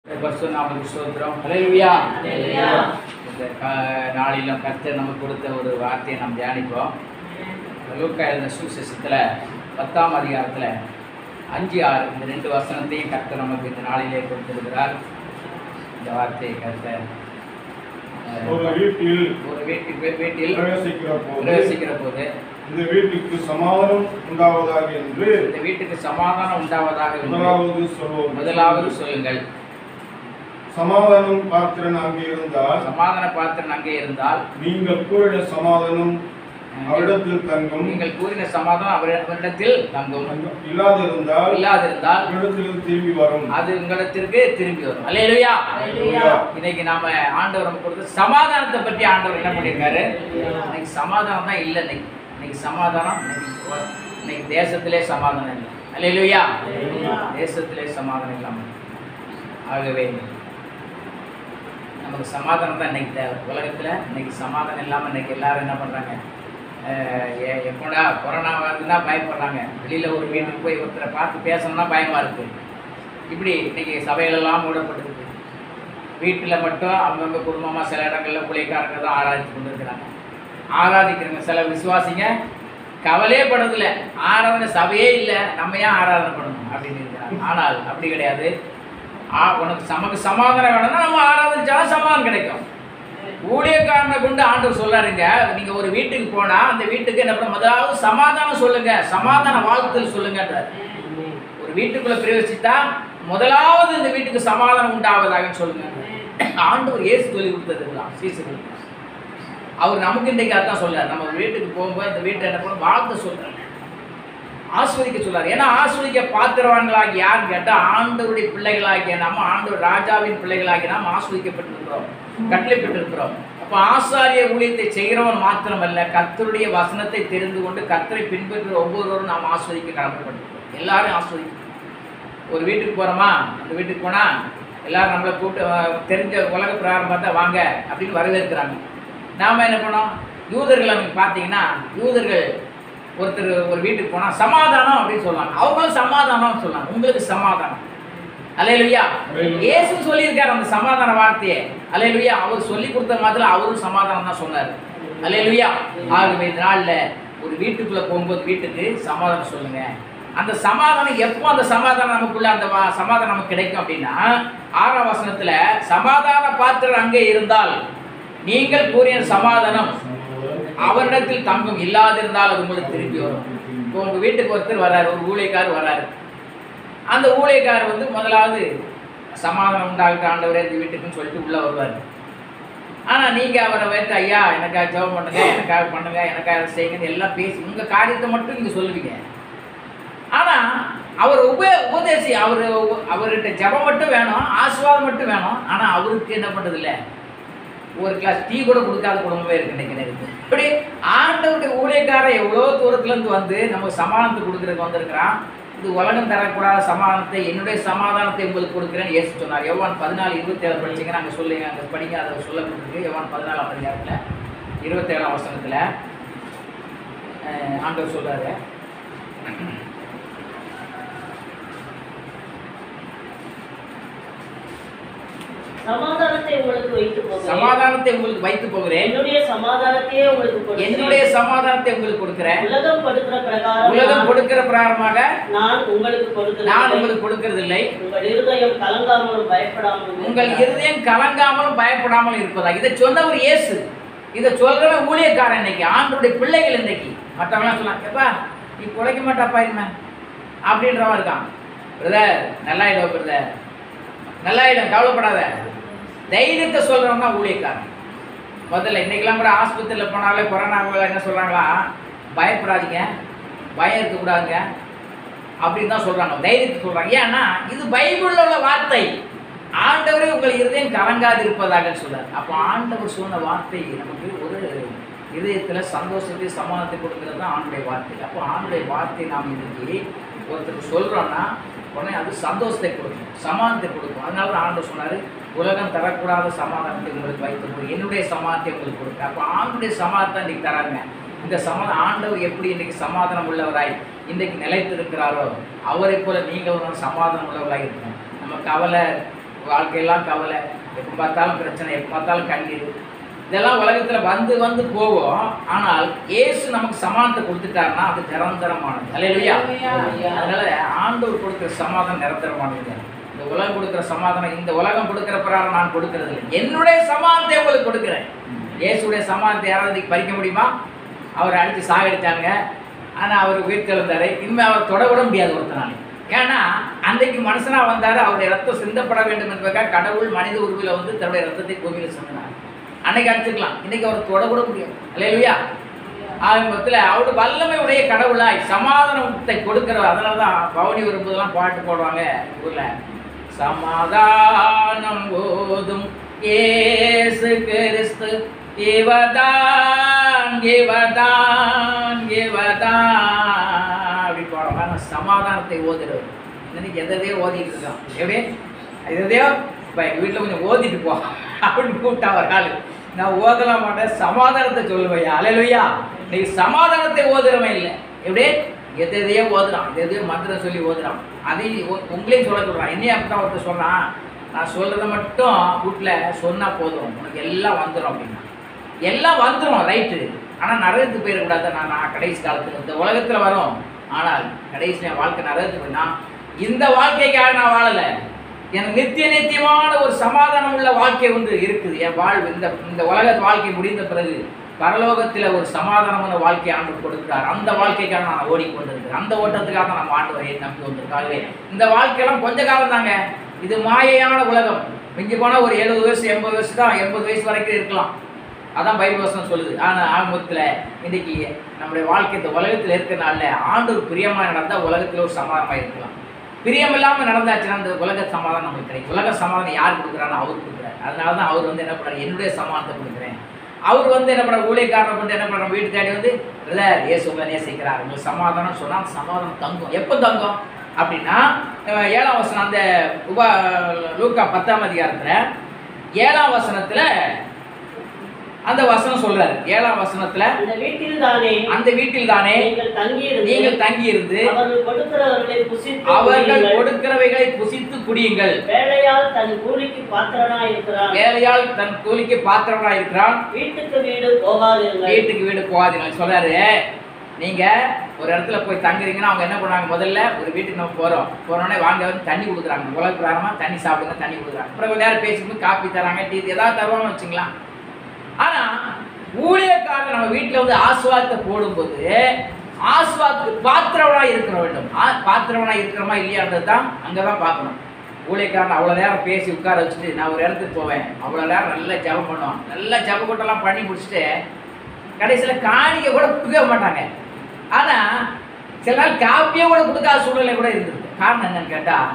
பரிசுத்தநாமத்துக்கு ஸ்தோத்திரம். ஹல்லேலூயா. இந்த நாளிலும் கர்த்தர் நமக்கு கொடுத்த ஒரு வார்த்தையை நாம் தியானிப்போம். லூக்கா எழுதின சுவிசேஷத்தில் 10ஆம் அதிகாரத்தில் 5-6 இந்த 2 வசனத்தையும் கர்த்தர் நமக்கு இந்த நாளிலே கொடுத்திருக்கிறார். இந்த வார்த்தையை கர்த்தர் ஒரு வீட்டில் பிரவேசிக்கிற போது இந்த வீட்டுக்கு சமாதானம் உண்டாவதாக என்று இந்த வீட்டுக்கு சமாதானம் உண்டாவதாக முதலாவது சொல்லுங்கள். சமாதான பாத்திரன் அங்கே இருந்தால் நீங்கள் கூறின சமாதானம் அவரிடத்தில் தங்கும். நீங்கள் கூறின சமாதானம் அவரிடத்தில் தங்கும். இல்லாதிருந்தால் உங்களிடத்தில் திரும்பி வரும். அது உங்களிடத்திற்கு திரும்பி வரும். அல்லேலூயா. இன்னைக்கு நாம ஆண்டவர் நமக்கு கொடுத்த சமாதானத்தை பற்றி ஆண்டவர் என்ன பண்ணியிருக்காரு? இன்னைக்கு சமாதானம் தான் இல்லை. இன்னைக்கு சமாதானம் இன்னைக்கு தேசத்திலே சமாதானம் இல்லை. அல்லேலூயா. தேசத்திலே சமாதானம் இல்லாமல் ஆகவே நமக்கு சமாதானம் தான் இன்னைக்கு தேவை. உலகத்தில் இன்னைக்கு சமாதானம் இல்லாமல் இன்னைக்கு எல்லாரும் என்ன பண்ணுறாங்க? எப்போடா கொரோனா வருதுன்னா பயப்படுறாங்க. வெளியில் ஒரு வீட்டுக்கு போய் ஒருத்தரை பார்த்து பேசணும்னா பயமாக இருக்குது. இப்படி இன்றைக்கி சபைகளெல்லாம் மூடப்பட்டிருக்கு. வீட்டில் மட்டும் அவங்கவுங்க குடும்பமாக சில இடங்களில் ஊழியக்காரங்க தான் ஆராதித்து கொண்டு இருக்கிறாங்க. ஆராதிக்கிறவங்க சில விசுவாசிங்க கவலையே படுறதில்லை. ஆராதனை சபையே இல்லை, நம்ம ஏன் ஆராதனை பண்ணணும் அப்படின்னு இருக்கிறாங்க. ஆனால் அப்படி கிடையாது. உனக்கு நமக்கு சமாதானம் வேணும்னா நம்ம ஆராதிச்சாலும் சமாதானம் கிடைக்கும். ஊழியக்காரனை கொண்டு ஆண்டவர் சொல்றாருங்க, நீங்க ஒரு வீட்டுக்கு போனா அந்த வீட்டுக்கு என்ன பண்ண, முதலாவது சமாதானம் சொல்லுங்க, சமாதான வாழ்த்துதல் சொல்லுங்கன்றார். ஒரு வீட்டுக்குள்ள பிரவேசித்தா முதலாவது இந்த வீட்டுக்கு சமாதானம் உண்டாவதாக சொல்லுங்க. ஆண்டவர் இயேசு சொல்லி கொடுத்ததுலாம் சீசர்களுக்கு. அவர் நமக்கு இன்றைக்கு அதான் சொல்றாரு. நம்ம வீட்டுக்கு போகும்போது அந்த வீட்டை என்ன பண்ண வாழ்த்து சொல்றாரு, ஆஸ்வதிக்க சொல்றாரு. ஏன்னா ஆஸ்வதிக்க பாத்திரவான்களாகி யாருன்னு கேட்டால் ஆண்டவருடைய பிள்ளைகளாகிய நம்ம, ஆண்டவர் ராஜாவின் பிள்ளைகளாகி நாம் ஆஸ்வதிக்கப்பட்டிருக்கிறோம், கட்டளைப்பட்டிருக்கிறோம். அப்போ ஆசாரிய ஊழியத்தை செய்கிறவன் மாத்திரமல்ல, கர்த்தருடைய வசனத்தை தெரிந்து கொண்டு கர்த்தரை பின்பற்றுற ஒவ்வொருவரும் நாம் ஆஸ்வதிக்க கடமைப்பட்டிருக்கிறோம். எல்லாரும் ஆஸ்வதிக்கணும். ஒரு வீட்டுக்கு போகிறோமா, அந்த வீட்டுக்கு போனால் எல்லாரும் நம்மளை கூப்பிட்டு தெரிஞ்ச உலக பிரகாரம் பார்த்தா வாங்க அப்படின்னு வரவேற்கிறாங்க. நாம் என்ன பண்ணோம்? யூதர்கள் அவங்க பார்த்தீங்கன்னா, யூதர்கள் ஒருத்தர் ஒரு வீட்டுக்கு போனால் சமாதானம் அப்படின்னு சொல்லுவாங்க. அவங்களும் சமாதானம் சொல்லுவாங்க. உங்களுக்கு சமாதானம். அல்லேலூயா. இயேசு சொல்லியிருக்காரு அந்த சமாதான வார்த்தையை. அல்லேலூயா. அவர் சொல்லி கொடுத்த மாதிரி அவரும் சமாதானம் தான் சொன்னார். அல்லேலூயா. ஆகவே இந்த நாளில் ஒரு வீட்டுக்குள்ளே போகும்போது வீட்டுக்கு சமாதானம் சொல்லுங்க. அந்த சமாதானம் எப்போ அந்த சமாதானம் நமக்குள்ள அந்த சமாதானம் நமக்கு கிடைக்கும் அப்படின்னா, 6ஆம் வசனத்தில் சமாதான பாத்திரர் அங்கே இருந்தால் நீங்கள் கூறிய சமாதானம் அவரிடத்தில் தங்கும். இல்லாதிருந்தால் அது உங்களுக்கு திரும்பி வரும். இப்போ உங்கள் வீட்டுக்கு ஒருத்தர் வர்றாரு, ஒரு ஊழியக்காரர் வர்றாரு. அந்த ஊழியக்காரர் வந்து முதலாவது சமாதானம் உண்டாகிட்டு ஆண்டவரே இந்த வீட்டுக்குன்னு சொல்லிட்டு உள்ளே வருவார். ஆனால் நீங்கள் அவரை வைத்து ஐயா எனக்காக ஜெபம் பண்ணுங்க, எனக்காக பண்ணுங்க, எனக்காக செய்யுங்கன்னு எல்லாம் பேசி உங்கள் காரியத்தை மட்டும் நீங்கள் சொல்லுவீங்க. ஆனால் அவர் உபதேசி அவர்கிட்ட ஜெபம் மட்டும் வேணும், ஆசீர்வாதம் மட்டும் வேணும். ஆனால் அவருக்கு என்ன பண்ணுறதில்லை, ஒரு கிளாஸ் டீ கூட கொடுக்காத குடும்பமே இருக்கு இன்னைக்கு. இப்படி ஆண்டவருடைய ஊழியக்காரர் எவ்வளோ தூரத்துலேருந்து வந்து நமக்கு சமாதானத்தை கொடுக்குறதுக்கு வந்திருக்கிறான். இது உலகம் தரக்கூடாத சமாதானத்தை, என்னுடைய சமாதானத்தை உங்களுக்கு கொடுக்குறேன்னு இயேசு சொன்னார். யோவான் 14:27 படிச்சிங்கன்னா அங்கே சொல்லுங்க, அங்கே படிங்க. அதை சொல்லப்பட்டிருக்கு. யோவான் 14ஆம் அதிகாரத்தில் 27ஆம் வசனத்தில் ஆண்டவர் சொல்றாரு, சமாதானத்தை உங்களுக்கு வைத்து போகிறேன். என்னுடைய சமாதானத்தை உங்களுக்கு கொடுக்கிறேன். உலகம் கொடுக்கிற பிரகாரமாக நான் உங்களுக்கு கொடுக்கிறதில்லை. உங்கள் இருதயம் கலங்காமலும் பயப்படாமலும் இருப்பதா. இதை சொன்னவர் இயேசு. இதை சொல்றவன் ஊழியக்காரன். இன்னைக்கு ஆண்டவருடைய பிள்ளைகள் இன்னைக்கு மற்றவங்களாம் சொன்னாங்க, எப்பா நீ குலைக்க மாட்டாப்பா என்ன அப்படின்றவன் இருக்கான். பிரதர் நல்லாயிடும், பிரதர் நல்லாயிடும், கவலைப்படாத, தைரியத்தை சொல்கிறவங்க தான் ஊழியக்காரன். முதல்ல இன்றைக்கெல்லாம் கூட ஆஸ்பத்திரியில் போனாலே கொரோனாவில் என்ன சொல்கிறாங்களா, பயப்படாதீங்க, பயம் இருக்கக்கூடாதுங்க அப்படின்னு தான் சொல்கிறாங்க. தைரியத்தை சொல்கிறாங்க. ஏன்னா இது பைபிளில் உள்ள வார்த்தை. ஆண்டவரே உங்கள் இருதயம் கலங்காது இருப்பதாக சொல்கிறார். அப்போ ஆண்டவர் சொன்ன வார்த்தை நமக்கு ஒரு இதயத்தில் சந்தோஷத்தை சமாதானத்தை கொடுக்குறது தான் ஆண்டுடைய வார்த்தை. அப்போ ஆண்டுடைய வார்த்தை நாம் இன்னைக்கு ஒருத்தருக்கு சொல்கிறோன்னா உடனே அது சந்தோஷத்தை கொடுக்கும், சமாதானத்தை கொடுக்கும். அதனால தான் ஆண்டவர் சொன்னார், உலகம் தரக்கூடாத சமாதானத்தை உங்களுக்கு வைத்து போய் என்னுடைய சமாதானத்தை உங்களுக்கு கொடுக்க. அப்போ ஆண்டுடைய சமாதானத்தை இன்றைக்கி தராங்க. இந்த சமாதானம் ஆண்டவர் எப்படி இன்றைக்கி சமாதானம் உள்ளவராய் இன்றைக்கு நிலைத்திருக்கிறாரோ அவரை போல நீங்களும் சமாதானம் உள்ளவராக இருக்கணும். நம்ம கவலை வாழ்க்கையெல்லாம் கவலை, எப்போ பார்த்தாலும் பிரச்சனை, எப்போ பார்த்தாலும் கண்ணீர், இதெல்லாம் உலகத்தில் வந்து வந்து போகும். ஆனால் இயேசு நமக்கு சமாதானத்தை கொடுத்துட்டாருன்னா அது நிரந்தரமானது. அல்லேலூயா. அதனால ஆண்டவர் கொடுக்குற சமாதானம் நிரந்தரமானது. இந்த உலகம் கொடுக்குற சமாதானம், இந்த உலகம் கொடுக்குற பிரகாரம் நான் கொடுக்கறது இல்லை. என்னுடைய சமாதானத்தை உங்களுக்கு கொடுக்குறேன். இயேசுடைய சமாதானத்தை யாராவது பறிக்க முடியுமா? அவரை அடித்து சாகடித்தாங்க, ஆனால் அவர் உயிர் தெழுந்தார். இனிமேல் அவர் தொடவிட முடியாது ஒருத்தனாலே. ஏன்னா அன்றைக்கு மனுஷனாக வந்தார், அவருடைய ரத்தம் சிந்தப்பட வேண்டும் என்பதற்காக கடவுள் மனித உருவில் வந்து தன்னுடைய ரத்தத்தை பூமியில் சிந்தினார். அன்னைக்கு அடிச்சுக்கலாம், இன்னைக்கு அவர் தொடக்கூட முடியாது. அல்லேலூயா. ஆரம்பத்தில் அவருடைய வல்லமை உடைய கடவுளாய் சமாதானத்தை கொடுக்கிறவர். அதனால தான் பவனி வரும்போதெல்லாம் பாட்டு போடுவாங்க ஊரில், சமாதானம் போதும் இயேசு கிறிஸ்து இவர்தான் இவர்தான் இவர்தான் அப்படி போடுவாங்க. சமாதானத்தை ஓதுறவர். இன்னைக்கு எதையோ ஓதிட்டு இருக்கான். எப்படி எதையோ இப்போ எங்கள் வீட்டில் கொஞ்சம் ஓதிட்டு போ அப்படின்னு கூப்பிட்டா ஒரு ஆள், நான் ஓதலாம் மாட்டேன், சமாதானத்தை சொல்லுவையா. அல்லேலூயா. இன்னைக்கு சமாதானத்தை ஓதுறவன் இல்லை. எப்படி எதையோ ஓதுறான், எதையோ மந்திரம் சொல்லி ஓதுறான். அதையும் உங்களையும் சொல்ல சொல்கிறான். என்னையும் அப்படி தான் ஒருத்தர் சொன்னான், நான் சொல்கிறத மட்டும் வீட்டில் சொன்னால் போதும், உனக்கு எல்லாம் வந்துடும் அப்படின்னா. எல்லாம் வந்துடும் ரைட்டு, ஆனால் நரகத்துக்கு போயிடக்கூடாது. நான் கடைசி காலத்தில் இந்த உலகத்தில் வரும், ஆனால் கடைசி என் வாழ்க்கை நரகத்துக்கு போயினா இந்த வாழ்க்கைக்காக நான் வாழலை. எனக்கு நித்தியமான ஒரு சமாதானம் உள்ள வாழ்க்கை வந்து இருக்குது. என் வாழ்வு இந்த உலக வாழ்க்கை முடிந்த பிறகு பரலோகத்தில் ஒரு சமாதானமான வாழ்க்கை ஆண்டு கொடுக்கிறார். அந்த வாழ்க்கைக்காக நான் ஓடிக்கொண்டிருக்கிறேன். அந்த ஓட்டத்துக்காக நம்ம ஆண்டவரை நம்பி வந்திருக்காங்க. இந்த வாழ்க்கையெல்லாம் கொஞ்ச காலம் தாங்க. இது மாயையான உலகம். மிஞ்சி போனால் ஒரு 70 வயசு 80 வயசு தான், 80 வயசு வரைக்கும் இருக்கலாம். அதான் பைபிள் வசனம் சொல்லுது. ஆனால் ஆரம்பத்தில் இன்றைக்கி நம்முடைய வாழ்க்கை இந்த உலகத்தில் இருக்கிறனால ஆண்டவர் பிரியமாக நடந்தால் உலகத்தில் ஒரு சமாதானமாக இருக்கலாம். பிரியம் இல்லாமல் நடந்தாச்சுன்னா அந்த உலக சமாதானம் நமக்கு கிடைக்கும். உலக சமாதானம் யார் கொடுக்குறான்னு அவர் கொடுக்குறாரு. அதனால தான் அவர் வந்து என்ன பண்ணுறாரு, என்னுடைய சமாதானத்தை கொடுக்குறேன். அவர் வந்து என்ன பண்ணுற ஊழியக்காரனை கொண்டு என்ன பண்ணுற வீட்டு தேடி வந்து பிரதர் இயேசு உங்களை நேசிக்கிறார், உங்களுக்கு சமாதானம் சொன்னால் அந்த சமாதானம் தங்கும். எப்போ தங்கும் அப்படின்னா 7ஆம் வசனம், அந்த லூக்கா 10ஆம் அதிகாரத்தில் 7ஆம் வசனத்தில் அந்த வசனம் சொல்றாரு. 7ஆம் வசனத்துல அந்த வீட்டில் தானே நீங்கள் தங்கி இருந்து அவர்கள் கொடுக்கிறவைகளை புசித்து குடியுங்கள். வேலையால் தன் கூலிக்கு பாத்திரனாய் இருக்கிறான். வீட்டுக்கு வீடு போகாதீர்கள் சொல்றாரு. நீங்க ஒரு இடத்துல போய் தங்குறீங்கன்னா அவங்க என்ன பண்ணுவாங்க, முதல்ல ஒரு வீட்டுக்கு நம்ம போறோன்னே வாங்க வந்து தண்ணி கொடுக்குறாங்க. உலக பிரகாரமா தண்ணி சாப்பிடுங்க, தண்ணி கொடுக்குறாங்க. அப்புறம் கொஞ்ச நேரம் பேசிட்டு காப்பி தராங்க, டீ ஏதாவது தருவாங்கன்னு வச்சுங்களா. ஆனா ஊழியக்காரர் நம்ம வீட்டில் வந்து ஆசுவாதத்தை போடும்போது ஆசுவாதத்துக்கு பாத்திரவனாக இருக்கிற வேண்டும். பாத்திரவனாக இருக்கிறோமா இல்லையான்றது தான் அங்கே தான் பார்க்கணும். ஊழியக்காரன் அவ்வளோ நேரம் பேசி உட்கார வச்சுட்டு நான் ஒரு இடத்துக்கு போவேன், அவ்வளோ நேரம் நல்லா ஜபம் பண்ணுவோம், நல்லா ஜப கூட்டெல்லாம் பண்ணி முடிச்சுட்டு கடைசியில் காணிக்க கூட கொடுக்க மாட்டாங்க. ஆனால் சில நாள் காப்பியே கூட கொடுக்காத சூழ்நிலை கூட இருந்தது. காரணம் என்னன்னு கேட்டால்,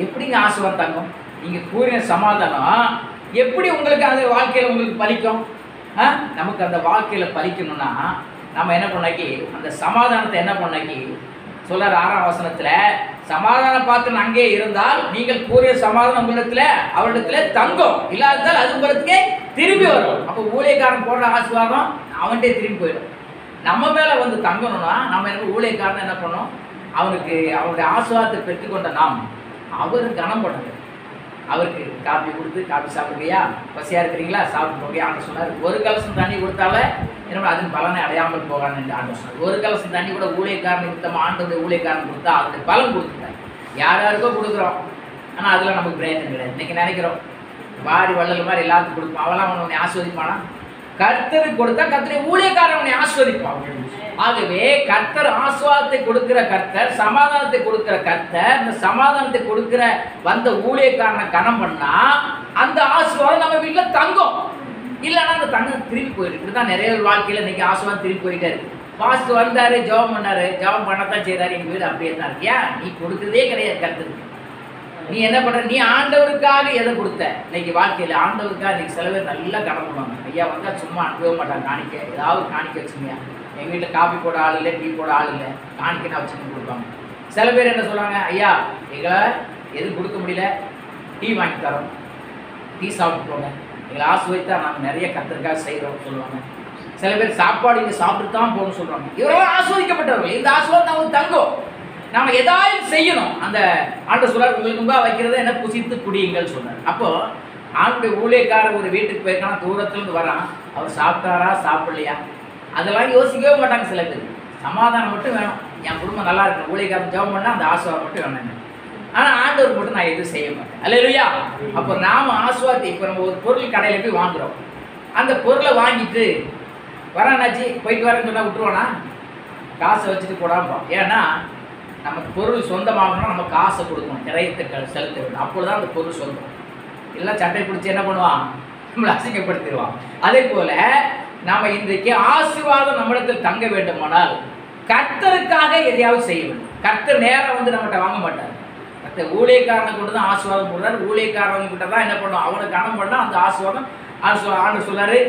எப்படிங்க ஆசுவாதம் தங்கும்? நீங்கள் கூறின சமாதானம் எப்படி உங்களுக்கு அந்த வாழ்க்கையில் உங்களுக்கு பலிக்கும்? நமக்கு அந்த வாழ்க்கையில் பலிக்கணும்னா நம்ம என்ன பண்ணாக்கி அந்த சமாதானத்தை என்ன பண்ணாக்கி சொல்றார் 6ஆம் வசனத்தில், சமாதான பாத்திரம் அங்கே இருந்தால் நீங்கள் கூறிய சமாதானம் உங்களிடத்துல அவரிடத்துல தங்கும், இல்லாததால் அது உங்களுக்கு திரும்பி வரும். அப்போ ஊழியக்காரன் போடுற ஆசீர்வாதம் அவன்கிட்டே திரும்பி போயிடும். நம்ம மேலே வந்து தங்கணும்னா நம்ம என்ன ஊழியக்காரன் என்ன பண்ணோம், அவனுக்கு அவனுடைய ஆசீர்வாதத்தை பெற்றுக்கொண்ட நாம் அவர் கனம் பண்ணுறது. அவருக்கு காப்பி கொடுத்து காப்பி சாப்பிடுறியா, பசியாக இருக்கிறீங்களா சாப்பிட்டு போகியா ஆண்டு சொன்னார். ஒரு கலசம் தண்ணி கொடுத்தாலே என்ன அதன் பலனை அடையாமல் போகான்னு என்று ஆண்டு சொன்னார். ஒரு கலசம் தண்ணி கூட ஊழியக்காரன் நிமித்தமாக ஆண்டோடைய ஊழியக்காரன் கொடுத்தா அதனுடைய பலன் கொடுத்துட்டார். யார் யாருக்கோ கொடுக்குறோம், ஆனால் அதில் நமக்கு பிரயோஜனம் கிடையாது. இன்றைக்கி நினைக்கிறோம் வாரி வள்ளல் மாதிரி எல்லாத்துக்கும் கொடுப்போம், அவெல்லாம் உன்னை ஆஸ்வதிப்பானா? கர்த்தருக்கு கொடுத்தா கர்த்தரை ஊழியக்காரன் உன்னை ஆஸ்வதிப்பான். ஆகவே கர்த்தர் ஆசுவாதத்தை கொடுக்கிற கர்த்தர், சமாதானத்தை கொடுக்கிற கர்த்தர், இந்த சமாதானத்தை கொடுக்கிற வந்த ஊழியக்காரனை கனம் பண்ணா அந்த ஆசுவாதம் நம்ம வீட்டில் தங்கும். இல்லைன்னா அந்த தங்கம் திரும்பி போயிடும். இப்படிதான் நிறைய வாழ்க்கையில் இன்னைக்கு ஆசுவாதம் திரும்பி போயிட்டே இருக்கு. பாஸ்ட் வந்தாரு, ஜெபம் பண்ணாரு, ஜெபம் பண்ணத்தான் செய்யறாரு, எங்கள் வீடு அப்படியே தான் இருக்கு. ஏன் நீ கொடுக்குறதே கிடையாது கர்த்தருக்கு. நீ என்ன பண்ற, நீ ஆண்டவருக்காக எதை கொடுத்த? இன்னைக்கு வாழ்க்கையில் ஆண்டவருக்காக இன்னைக்கு சில பேர் நல்லா கடன் பண்ணுவாங்க. ஐயா வந்தால் சும்மா அனுப்பவே மாட்டாங்க காணிக்க, ஏதாவது காணிக்க வச்சுங்க. எங்கள் வீட்டில் காஃபி போட ஆள் இல்லை, டீ போட ஆள் இல்லை, காணிக்க நான் வச்சுன்னு கொடுப்பாங்க. சில பேர் என்ன சொல்லுவாங்க, ஐயா எங்களை எதுவும் கொடுக்க முடியல, டீ வாங்கி தரோம், டீ சாப்பிட்டு போங்க, எங்களை ஆசுவைத்தான் நாங்கள் நிறைய கர்த்தருக்காக செய்கிறோம் சொல்லுவாங்க. சில பேர் சாப்பாடு இங்கே சாப்பிட்டு தான் போகணும்னு சொல்கிறாங்க. இவரெல்லாம் ஆஸ்வதிக்கப்பட்டவர்கள். இந்த ஆசுவாதம் அவங்க தங்கும். நாம ஏதாவது செய்யணும். அந்த ஆண்டவர் சொல்றார், உங்களுக்கு முன்பா வைக்கிறத என்ன புசித்து குடியுங்கள் சொன்னார். அப்போ ஆண்டுடைய ஊழியக்காரர் ஒரு வீட்டுக்கு போயிருக்கான, தூரத்துலேருந்து வரான், அவர் சாப்பிட்டாரா சாப்பிடலையா அதெல்லாம் யோசிக்கவே மாட்டாங்க சில பேர். சமாதானம் மட்டும் வேணும், என் குடும்பம் நல்லா இருக்கணும், ஊழியக்காரன் ஜெபம் பண்ணால் அந்த ஆசீர்வாதம் மட்டும் வேணும். ஆனால் ஆண்டவர் மட்டும் நான் எதுவும் செய்ய மாட்டேன். அல்லேலூயா. அப்போ நாம ஆசீர்வாதத்தை, இப்போ நம்ம ஒரு பொருள் கடையில் போய் வாங்குறோம், அந்த பொருளை வாங்கிட்டு வரானாச்சு போயிட்டு வரேன்னு சொன்னால் விட்டுருவானா? காசை வச்சுட்டு போடாமல். ஏன்னா நமக்கு பொருள் சொந்தமாகணும்னா நம்ம காசை கொடுக்கணும், கிரயத்தை செலுத்த வேண்டும், அப்பொழுது தான் அந்த பொருள் சொந்தம். இல்லை சட்டை பிடிச்சி என்ன பண்ணுவான், நம்மளை அசிங்கப்படுத்திடுவான். அதே போல் நாம் இன்றைக்கு ஆசீர்வாதம் நம்மிடத்தில் தங்க வேண்டுமானால் கர்த்தருக்காக எதையாவது செய்ய வேண்டும். கர்த்தர் நேரம் வந்து நம்மகிட்ட வாங்க மாட்டார். கர்த்தர் ஊழியக்காரனை கொண்டு தான் ஆசீர்வாதம் போடுறாரு. ஊழியக்காரன் கிட்ட தான் என்ன பண்ணுவோம், அவனுக்கு கணம் பண்ணால் அந்த ஆசீர்வாதம். ஆண்டு சொல்லாரு,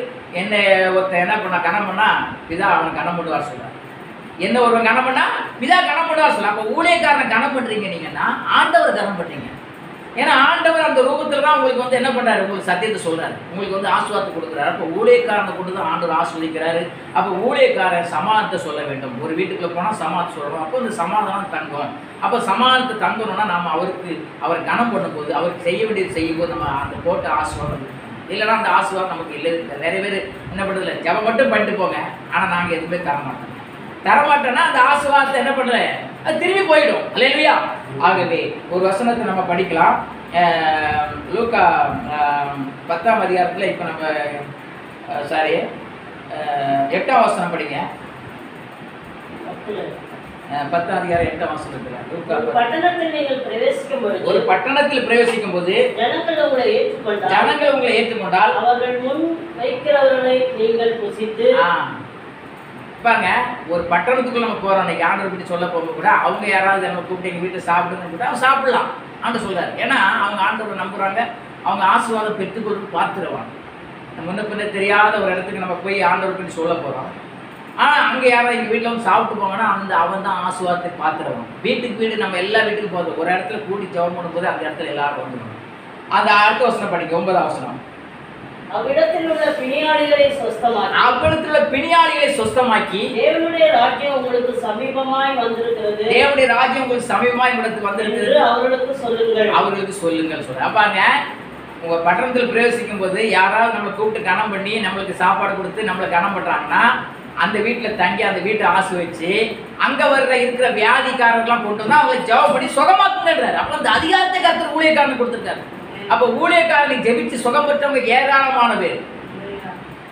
என்ன ஒருத்தன் என்ன பண்ணா கணம் பண்ணா பிதா அவனுக்கு கணம் பண்ணுவார் சொல்றாரு. என்ன ஒருவன் கணம் பண்ணா பிதா கணம் பண்ணுவார் சொல்ல. அப்போ ஊழியக்காரனை கணம் பண்றீங்க நீங்கன்னா ஆண்டவர் கணம் பண்றீங்க. ஏன்னா ஆண்டவர் அந்த ரூபத்தில் தான் உங்களுக்கு வந்து என்ன பண்ணுறாரு, உங்களுக்கு சத்தியத்தை சொல்கிறாரு, உங்களுக்கு வந்து ஆசீர்வாதத்தை கொடுக்குறாரு. அப்போ ஊழியக்காரனை கொண்டு தான் ஆண்டவர் ஆசீர்வதிக்கிறாரு. அப்போ ஊழியக்காரன் சமாதானத்தை சொல்ல வேண்டும். ஒரு வீட்டுக்குள்ளே போனால் சமாதானம் சொல்லணும். அப்போ இந்த சமாதானம் தங்கும். அப்போ சமாதானத்தை தங்கணும்னா நாம் அவர் கனம் பண்ணும்போது, அவருக்கு செய்ய வேண்டியது செய்யும்போது நம்ம அந்த போட்ட ஆசீர்வாதம். இல்லைன்னா அந்த ஆசீர்வாதம் நமக்கு இல்லை. நிறைய பேர் என்ன பண்ணுறதில்ல, ஜபம் மட்டும் பண்ணிட்டு போங்க, ஆனால் நாங்கள் எதுவுமே தரமாட்டோன்னா அந்த ஆசீர்வாதத்தை என்ன பண்ணல, அது திரும்பி போயிடும். அல்லேலூயா. ஆகவே ஒரு வசனத்தை நம்ம படிக்கலாம். லூக்கா 10ஆம் அதிகாரத்தில் இப்போ நம்ம 8ஆம் வசனம் படிங்க. 10ஆம் அதிகாரம் 8ஆம் வசனத்தில் லூக்கா, ஒரு பட்டணத்தில் நீங்கள் பிரவேசிக்கும் பொழுது, ஒரு பட்டணத்தில் பிரவேசிக்கும் போது ஜனங்கள் உங்களை ஏற்றுக்கொண்டால் அவர்கள் முன் வைக்கிறவர்களை நீங்கள் புசித்து. பாருங்க, ஒரு பட்டணத்துக்குள்ள நம்ம போறோம், அன்னைக்கு ஆண்டவர் பற்றி சொல்ல போகும்போது கூட அவங்க யாராவது நம்ம கூப்பிட்டு எங்கள் வீட்டில் சாப்பிடுன்னு கூட அவங்க சாப்பிடலாம் ஆண்டு சொல்றாரு. ஏன்னா அவங்க ஆண்டவரை நம்புறாங்க, அவங்க ஆசீர்வாதம் பெற்றுக்கொண்டு பார்த்துருவாங்க. நம்ம முன்ன பின்ன தெரியாத ஒரு இடத்துக்கு நம்ம போய் ஆண்டவர் பற்றி சொல்ல போகிறோம். ஆனால் அங்கே யாராவது எங்கள் வீட்டில் வந்து சாப்பிட்டு போங்கன்னா அவன் தான் ஆசீர்வாதத்தை பார்த்துருவான். வீட்டுக்கு நம்ம எல்லா வீட்டுக்கும் போகிறோம், ஒரு இடத்துல கூட்டி ஜெபம் பண்ணும்போது அந்த இடத்துல எல்லாரும் வந்துடுவாங்க. அந்த அடுத்த வசனம் படிக்க, 9ஆம் வசனம். அவ்விடத்தில் உள்ள பிணியாளிகளை சொஸ்தமாக்கி தேவனுடைய ராஜ்யம் உங்களுக்கு சமீபமாய் வந்திருக்கிறது, தேவனுடைய ராஜ்யம் உங்களுக்கு சமீபமாய் உங்களுக்கு வந்திருக்கிறது அவர்களுக்கு சொல்லுங்கள் சொல்ற. அப்பாங்க, உங்க பட்டணத்தில் பிரவேசிக்கும் போது யாராவது நம்மளை கூப்பிட்டு கனம் பண்ணி நம்மளுக்கு சாப்பாடு கொடுத்து நம்மளை கனம் பண்றாங்கன்னா அந்த வீட்டில் தங்கி அந்த வீட்டை ஆசீர்வதிச்சு அங்க இருக்கிற வியாதிக்காரர்கள்லாம் கொண்டு வந்து அவங்களை ஜெபம் பண்ணி சுகமாக்குங்கன்றாரு. அப்போ அந்த அதிகாரத்தை கர்த்தர் ஊழியக்காரனுக்கு கொடுத்துருக்காரு. அப்போ ஊழியக்காரனை ஜெபிச்சு சுகம் பெற்றவங்க ஏராளமான பேர்.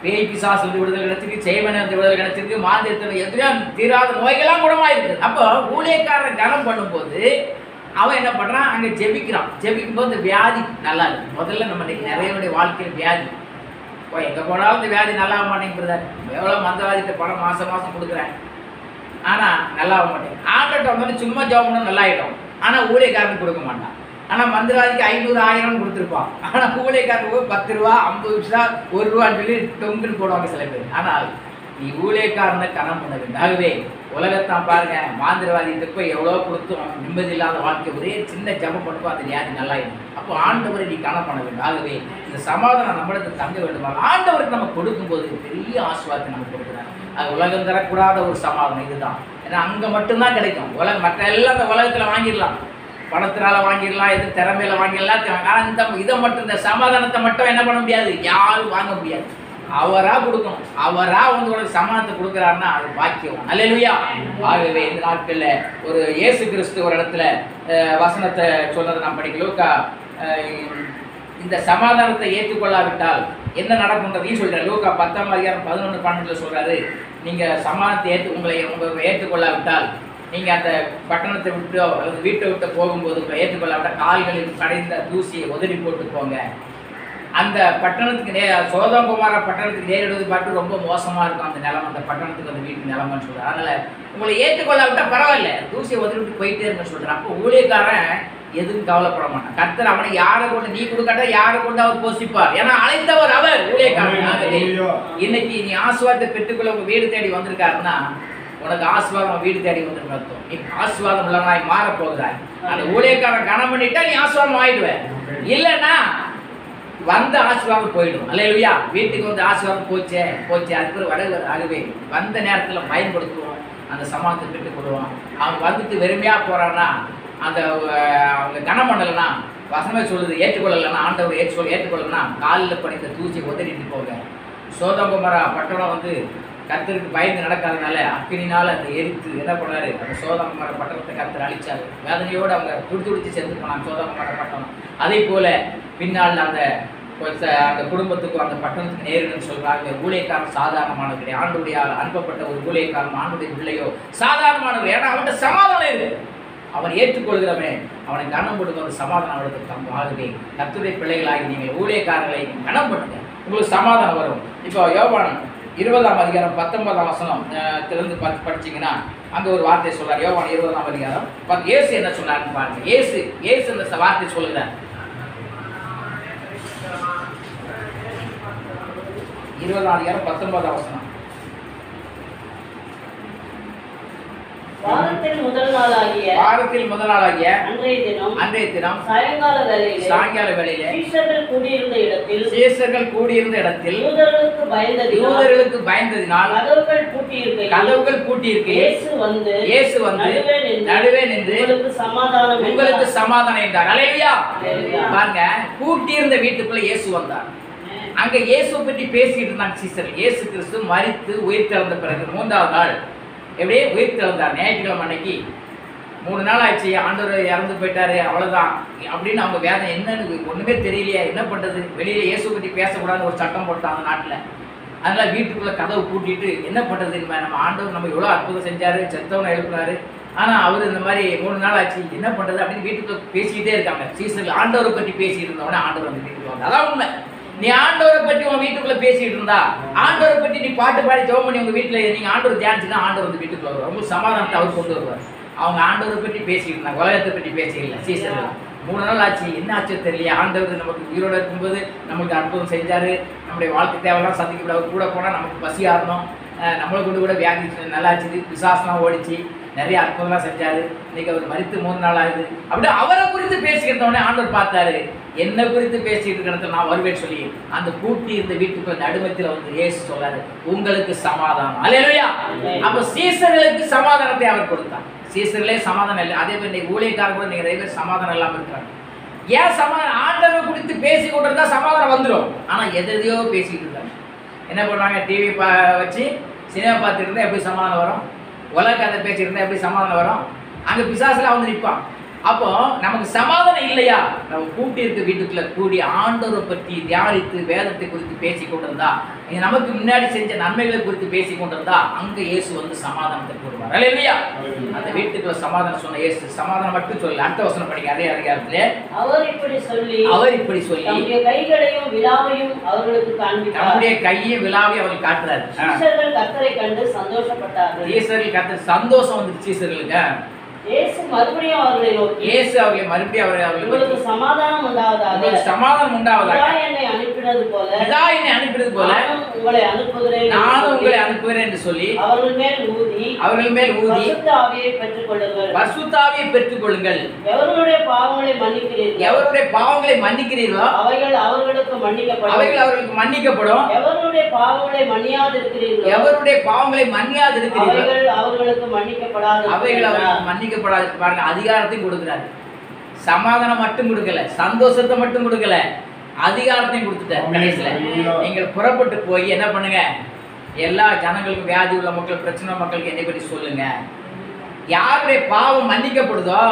பேய் பிசாசு வந்து விடுதலை கிடைச்சிருக்கு, செய்வனை வந்து விடுதலை கிடைச்சிருக்கு, மாந்திரத்தில் எதுலையோ தீராத நோய்கள்லாம் குணமாக இருக்குது. அப்போ ஊழியக்காரன் கனம் பண்ணும்போது அவன் என்ன பண்ணுறான், அங்கே ஜெபிக்கிறான். ஜெபிக்கும் போது இந்த வியாதி நல்லா இருக்கு. முதல்ல நம்ம இன்னைக்கு நிறைய வாழ்க்கையில் வியாதி, எங்கே போனாலும் இந்த வியாதி நல்லா ஆக மாட்டேங்கிறத, எவ்வளோ மந்தவாதிட்ட பணம் மாதம் கொடுக்குறேன், ஆனால் நல்லா ஆக மாட்டேங்குது. ஆண்டர்கிட்ட வந்து சும்மா ஜெபம் நல்லா ஆகிட்டோம், ஆனால் ஊழியக்காரனுக்கு கொடுக்க மாட்டான். ஆனால் மந்திரவாதிக்கு 500 1000 கொடுத்துருப்பான். ஆனால் ஊழியக்காரனுக்கு 10 ரூபா 50 பைசா 1 ரூபான்னு சொல்லி டொங்குன்னு போடுவாங்க சில பேர். ஆனால் நீ ஊழியக்காரனை கனம் பண்ண வேண்டும். ஆகவே உலகத்தான் பாருங்க, மாந்திரவாதிக்கு போய் எவ்வளோ கொடுத்தும் நிம்மதி இல்லாத வாழ்க்கை, ஒரே சின்ன ஜபம் பண்ணுப்போம் அந்த வியாதி நல்லா இருக்கும். அப்போ ஆண்டவரை நீ கனம் பண்ண வேண்டும். ஆகவே இந்த சமாதானம் நம்மிடத்தில் தங்க வேண்டுமா, ஆண்டவருக்கு நம்ம கொடுக்கும்போது பெரிய ஆசீர்வாதத்தை நம்ம கொடுக்குறாங்க. அது உலகம் தரக்கூடாத ஒரு சமாதானம் இதுதான். ஏன்னா அங்கே மட்டும்தான் கிடைக்கும். மற்ற எல்லாம் அந்த உலகத்தில் வாங்கிடலாம், பணத்தினால வாங்கிடலாம், எது திறமையில வாங்கிடலாம். ஆனால் இதை மட்டும், இந்த சமாதானத்தை மட்டும் என்ன பண்ண முடியாது, யாரும் வாங்க முடியாது. அவரா கொடுக்கணும். அவரா உங்களோட சமாதானத்தை கொடுக்குறாருன்னா அது பாக்கியம். அல்லேலூயா. ஆகவே இந்த நாட்களில் ஒரு இயேசு கிறிஸ்து ஒரு இடத்துல வசனத்தை சொன்னதை நாம் படிக்க, இந்த சமாதானத்தை ஏற்றுக்கொள்ளாவிட்டால் என்ன நடக்கும்ன்றதையும் சொல்கிறார். லூக்கா 10ஆம் அதிகாரம் 11 12 சொல்றாரு, நீங்கள் சமாதானத்தை உங்களை ஏற்றுக்கொள்ளாவிட்டால், நீங்கள் அந்த பட்டணத்தை விட்டு அல்லது வீட்டை விட்டு போகும்போது உங்களை ஏற்றுக்கொள்ளாவிட்டால் கால்களில் கடைந்த தூசியை உதறி போட்டு போங்க. அந்த பட்டணத்துக்கு சோதோம் குமார பட்டணத்துக்கு நேரிடுவது பார்த்து ரொம்ப மோசமாக இருக்கும் அந்த நிலம், அந்த பட்டணத்துக்கு அந்த வீட்டு நிலமான்னு சொல்கிறார். அதனால் உங்களை ஏற்றுக்கொள்ளாவிட்டால் பரவாயில்ல, தூசியை உதறிவிட்டு போயிட்டே இருங்கன்னு சொல்கிறேன். அப்போ ஊழியக்காரன் எதுவும் கவலைப்பட மாட்டான். கர்த்தர் அவனை யாரை கொண்டு நீ கொடுக்காட்டா யாரை கொண்டு அவர் போஷிப்பார். ஏன்னா அழைத்தவர் அவர் ஊழியக்காரன். இன்னைக்கு நீ ஆசீர்வாதத்தை பெற்றுக்கொள்ள உங்கள் வீடு தேடி வந்திருக்காருன்னா உனக்கு ஆசீர்வாதம் வீடு தேடி வந்திருக்க அர்த்தம். நீ ஆசீர்வாதம் உள்ளவனாய் மாறப்போகிறாய். அந்த ஊழியக்காரன் கனம் பண்ணிட்டா நீ ஆசீர்வாதம் ஆயிடுவேன். இல்லைன்னா வந்த ஆசீர்வாதம் போயிடும். அல்லேலூயா. வீட்டுக்கு வந்து ஆசீர்வாதம் போச்சே அதுக்கு ஒரு வடகு. ஆகவே வந்த நேரத்தில் பயன்படுத்துவோம். அந்த சமாதானத்தை பெற்றுக் கொள்வான். அவன் வந்துட்டு வெறுமையாக போகிறான்னா அந்த அவங்க கனம் பண்ணலைன்னா வசனமே சொல்லுது, ஏற்றுக்கொள்ளலைன்னா ஆண்டவர் ஏற்றுக்கொள்ளலைன்னா காலில் படித்த தூசி உதறிட்டு போங்க. சோதோமோரா பட்டணம் வந்து கர்த்தருக்கு பயந்து நடக்காதனால அக்கினினால் அந்த எரித்து என்ன பண்ணாரு, அந்த சோதோமோரா பட்டணத்தை கர்த்தர் அழிச்சாரு. வேதனையோடு அவங்க துடிச்சு சென்று போனாங்க சோதோமோரா பட்டணம். அதே போல பின்னால் அந்த குடும்பத்துக்கும் அந்த பட்டணத்துக்கு நேருன்னு சொல்றாங்க. ஊழியக்காரன் சாதாரணமானது கிடையாது. ஆண்டுடைய அனுப்பப்பட்ட ஒரு ஊழியக்காரன் ஆண்டுடைய பிள்ளையோ சாதாரணமானவர். ஏன்னா அவன்கிட்ட சமாதானம் இருக்கு. அவன் ஏற்றுக்கொள்கிறவன் அவனை கனம் போட்டு ஒரு சமாதானம் அவனுக்கு தம். ஆகவே கர்த்தருடைய பிள்ளைகளாகி நீங்கள் ஊழியக்காரர்களை கனம் பண்ணுங்க, உங்களுக்கு சமாதானம் வரும். இப்போ யோவான் 20ஆம் அதிகாரம் 19ஆம் வசனம் திறந்து படிச்சீங்கன்னா அங்க ஒரு வார்த்தை சொல்றார். யோவான் 20ஆம் அதிகாரம் இயேசு என்ன சொன்னார்னு பாருங்க. இயேசு அந்த வார்த்தை சொல்லுகிறார். 20ஆம் அதிகாரம் 19ஆம் வசனம். வாரத்தில் முதல் நாளாகிய அன்றைய தினம் சாயங்கால வேளையிலே சீஷர்கள் கூடியிருந்த இடத்தில் யூதர்களுக்கு பயந்ததினால் கதவுகள் பூட்டியிருக்க இயேசு வந்து நடுவே நின்று உங்களுக்கு சமாதானம் என்றார். அல்லேலூயா. பாருங்க, பூட்டியிருந்த வீட்டுக்குள்ள இயேசு வந்தார். அங்க இயேசுவை பற்றி பேசிட்டு இருந்தாங்க சீஷர்கள். இயேசு கிறிஸ்து மரித்து உயிர் தெழுந்த பிறகு 3ஆவது நாள் எப்படியே உயிர் தெழுந்தார். ஞாயிற்றுக்கிழமை அன்னைக்கு 3 நாள் ஆச்சு, ஆண்டவர் இறந்து போயிட்டாரு, அவ்வளோதான் அப்படின்னு அவங்க வேதனை என்னன்னு ஒன்றுமே தெரியலையா, என்ன பண்ணுறது, வெளியில் இயேசு பற்றி பேசக்கூடாதுன்னு ஒரு சட்டம் போட்டாங்க நாட்டில். அதனால் வீட்டுக்குள்ளே கதவு பூட்டிட்டு என்ன பண்ணுறது, நம்ம ஆண்டவர் நம்ம எவ்வளோ அற்புதம் செஞ்சார், செத்தவனை எழுப்புனாரு, ஆனால் அவர் இந்த மாதிரி 3 நாள் ஆச்சு என்ன பண்ணுறது அப்படின்னு வீட்டுக்குள்ளே பேசிக்கிட்டே இருக்காங்க சீசர்கள். ஆண்டவரை பற்றி பேசிட்டு இருந்தவொடனே ஆண்டவர் வந்து வீட்டுக்கு வந்தார். அதான் உண்மை. நீ ஆண்டவரை பற்றி உன் வீட்டுக்குள்ள பேசிட்டு இருந்தா, ஆண்டவரை பற்றி நீ பாட்டு பாடி ஜெபம் பண்ணி உங்க வீட்டுல நீங்க ஆண்டவர் தியானிச்சுன்னா ஆண்டவர் வந்து வீட்டுக்குள்ள வருவார். ரொம்ப சமாதானத்தை அவர் கொண்டு வருவார். அவங்க ஆண்டவரை பற்றி பேசிட்டு இருந்தாங்க, உலகத்தை பற்றி பேசிக்கல சீசர்கள். 3 நாள் ஆச்சு, என்ன ஆச்சு தெரியல. ஆண்டவர் நமக்கு உயிரோட இருக்கும்போது நமக்கு அற்புதம் செஞ்சாரு. நம்முடைய வாழ்க்கை தேவையெல்லாம் சந்திக்கப்பட அவர் கூட போனால் நமக்கு பசி ஆறணும், நம்மளை கொண்டு கூட வியாதி நல்லாச்சு, விசாசனம் ஓடிச்சு, நிறைய அற்புதம்லாம் செஞ்சாரு. இன்னைக்கு அவர் மரித்து 3 நாள் ஆகுது. அப்படியே அவரை குறித்து பேசிக்கிட்டோடனே ஆண்டவர் பார்த்தாரு, என்ன குறித்து பேசிட்டு இருக்கிறத நான் வருவேன் சொல்லி அந்த பூட்டி இருந்த வீட்டுக்குள்ள நடுமத்தில் வந்து இயேசு சொல்றாரு, உங்களுக்கு சமாதானம். அல்லேலூயா. அப்ப சீசர்களுக்கு சமாதானத்தை அவர் கொடுத்தார். சீசர்களே சமாதானம் இல்லை. அதே மாதிரி ஊழியக்காரங்க கூட நீங்க நிறைய பேர் சமாதானம் இல்லாமல் இருக்கிறாங்க. ஏன் சமாதானம்? ஆண்டவரை குறித்து பேசி கொண்டிருந்தா சமாதானம் வந்துடும். ஆனா எதையோ பேசிக்கிட்டு இருக்காங்க. என்ன பண்ணுவாங்க, டிவி வச்சு சினிமா பார்த்துட்டு இருந்தா எப்படி சமாதானம் வரும்? உலக கதை பேசிட்டு இருந்தா எப்படி சமாதானம் வரும்? அங்க பிசாசுல வந்து நிற்பான். அப்போ நமக்கு சமாதானம் இல்லையா, நம்ம கூட்டி இருக்க வீட்டுக்குள்ள கூடி ஆண்டவரை பற்றி தியானித்து வேதத்தை குறித்து பேசி கொண்டிருந்தா, நமக்கு முன்னாடி செஞ்ச நன்மைகளை குறித்து பேசி கொண்டிருந்தா அங்க இயேசு வந்து சமாதானத்தை கூறுவார். அல்லேலூயா. அந்த வீட்டுக்குள்ள சமாதானம் சொன்ன இயேசு சமாதானம் மட்டும் சொல்லல. அடுத்த வசனம் படிக்க அதே அதிகாரத்திலே அவர் இப்படி சொல்லி நம்முடைய கைகளையும் விலாவையும் அவர்களுக்கு காண்பித்தார். நம்முடைய கையையும் விலாவையும் அவர்கள் காட்டுறாரு. சீஷர்கள் கர்த்தரை கண்டு சந்தோஷப்பட்டார்கள். சீஷர்கள் கர்த்தர் சந்தோஷம் வந்து சீஷர்களுக்கு. இயேசு மறுபடியும் அவர்களை நோக்கி உங்களுக்கு சமாதானம் உண்டாவதாக, சமாதானம் உண்டாவதாக, என்னை அனுப்பினது போல நானும் உங்களை அனுப்புகிறேன் என்று சொல்லி அவர்கள் மேல் ஊதி பரிசுத்த ஆவியை பெற்றுக் கொள்ளுங்கள். எவருடைய பாவங்களை மன்னிக்கிறீர்களோ அவைகள் அவர்களுக்கு மன்னிக்கப்படும். எவருடைய பாவங்களை மன்னியாதிருக்கிறீர்களோ அவைகள் அவர்களுக்கு மன்னிக்கப்படாது. பாருங்க, அதிகாரத்தையும் கொடுக்கிறாரு. சமாதானம் மட்டும் கொடுக்கல, சந்தோஷத்தை மட்டும் கொடுக்கல, அதிகாரத்தையும் கொடுத்துட்டார். கடைசியில நீங்கள் புறப்பட்டு போய் என்ன பண்ணுங்க, எல்லா ஜனங்களுக்கும், வியாதி உள்ள மக்கள், பிரச்சனை மக்களுக்கு என்னை பற்றி சொல்லுங்க. யாருடைய பாவம் மன்னிக்கப்படுதோ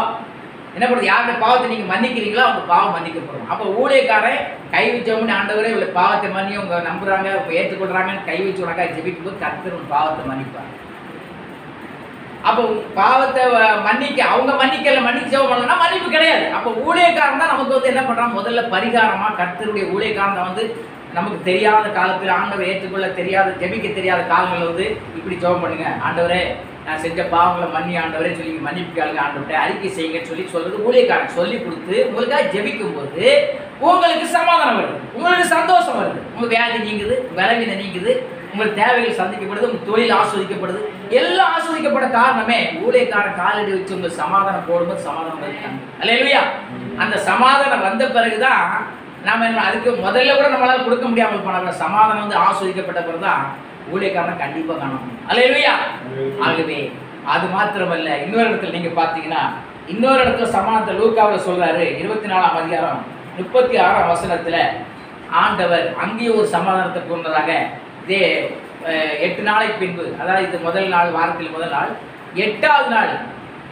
என்ன பண்ணுறது, யாருடைய பாவத்தை நீங்க மன்னிக்கிறீங்களோ அவங்க பாவம் மன்னிக்கப்படும். அப்போ ஊழியக்காரன் கை வச்சவங்க ஆண்டவரே இவ்வளவு பாவத்தை மன்னி உங்க நம்புறாங்க, ஏற்றுக்கொள்றாங்கன்னு கை வச்சவனாக்கா ஜெபிக்கும் போது கர்த்தர் பாவத்தை மன்னிப்பாங்க. அப்போ பாவத்தை மன்னிக்க அவங்க மன்னிக்க பண்ணலன்னா மன்னிப்பு கிடையாது. அப்போ ஊழியக்காரன் தான் நமக்கு வந்து என்ன பண்றான், முதல்ல பரிகாரமா கர்த்தருடைய ஊழியக்காரன் வந்து நமக்கு தெரியாத காலத்தில் ஆண்டவரை ஏற்றுக்கொள்ள தெரியாத, ஜெபிக்க தெரியாத காலங்களில் வந்து இப்படி ஜெபம் பண்ணுங்க, ஆண்டவரே நான் செஞ்ச பாவங்களை மன்னி ஆண்டவரே சொல்லி மன்னிப்புக்காக ஆண்டவர்கிட்ட அறிக்கை செய்யுங்கன்னு சொல்றது ஊழியக்காரன் சொல்லி கொடுத்து உங்களுக்காக ஜெபிக்கும் போது உங்களுக்கு சமாதானம் வருது, உங்களுக்கு சந்தோஷம் வருது, உங்க வியாதி நீங்குது, விளைவினை நீங்குது, உங்கள் தேவைகள் சந்திக்கப்படுது, உங்கள் தொழில் ஆஸ்வதிக்கப்படுது. எல்லாம் ஆஸ்வதிக்கப்பட காரணமே ஊழியக்காரன் காலடி வச்சு உங்களுக்கு சமாதானம் போடும்போது சமாதானம் வருது. அல்லேலூயா. அந்த சமாதானம் வந்த பிறகுதான் நாம அதுக்கு முதல்ல கூட நம்மளால கொடுக்க முடியாமல் போன சமாதானம் வந்து ஆஸ்வதிக்கப்பட்ட பிறகுதான் ஊழியக்காரனை கண்டிப்பா காணணும். அல்லேலூயா. ஆகவே அது மாத்திரமல்ல, இன்னொரு இடத்துல நீங்க பார்த்தீங்கன்னா, இன்னொரு இடத்துல சமாதானத்தை லூக்காவில் சொல்றாரு. 24ஆம் அதிகாரம் 36ஆம் வசனத்துல ஆண்டவர் அங்கேயே ஒரு சமாதானத்தை கொண்டதாக. இதே 8 நாளைக்கு பின்பு, அதாவது இது முதல் நாள், வாரத்தில் முதல் நாள், 8வது நாள்